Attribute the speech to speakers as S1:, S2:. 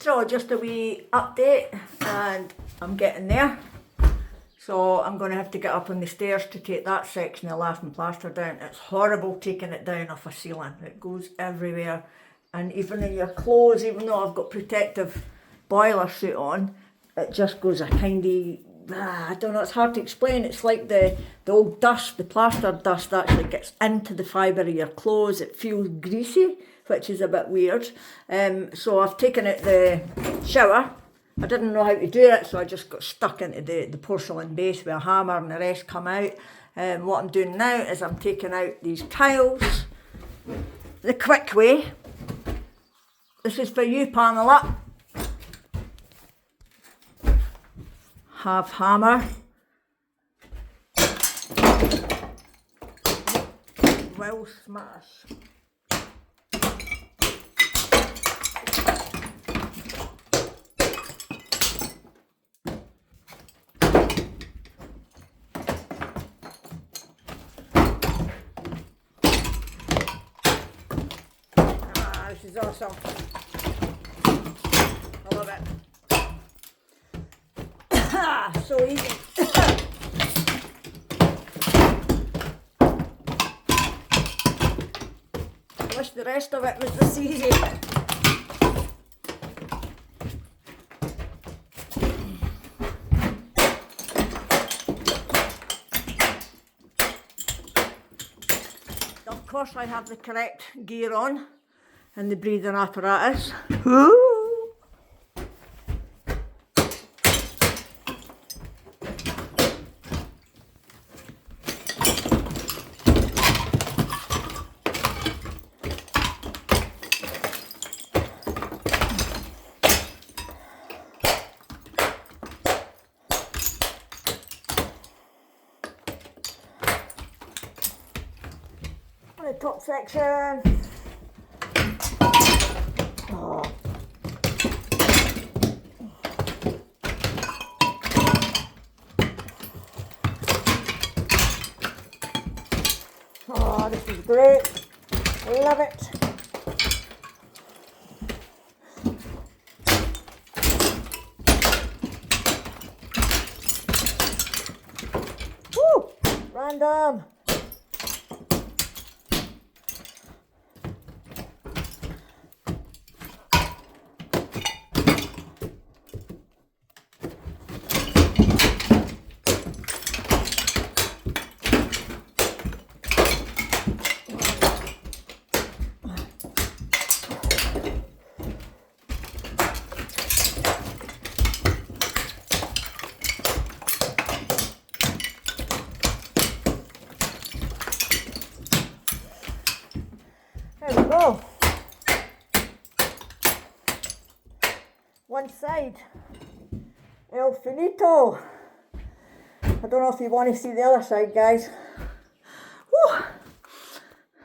S1: So just a wee update, and I'm getting there. So I'm going to have to get up on the stairs to take that section of lath and plaster down. It's horrible taking it down off a ceiling. It goes everywhere. And even in your clothes, even though I've got protective boiler suit on, it just goes a kind of, I don't know, it's hard to explain. It's like the old dust, the plaster dust actually gets into the fibre of your clothes. It feels greasy, which is a bit weird. So I've taken out the shower. I didn't know how to do it, so I just got stuck into the porcelain base with a hammer and the rest come out. What I'm doing now is I'm taking out these tiles the quick way. This is for you, Pamela. Have hammer. Will smash. This is awesome. I love it. So easy. I wish the rest of it was this easy. Of course I have the correct gear on and the breathing apparatus. Ooh. The top section. Oh. Oh, this is great. Love it. Woo! Random. There we go. One side. El finito. I don't know if you want to see the other side, guys. Whew.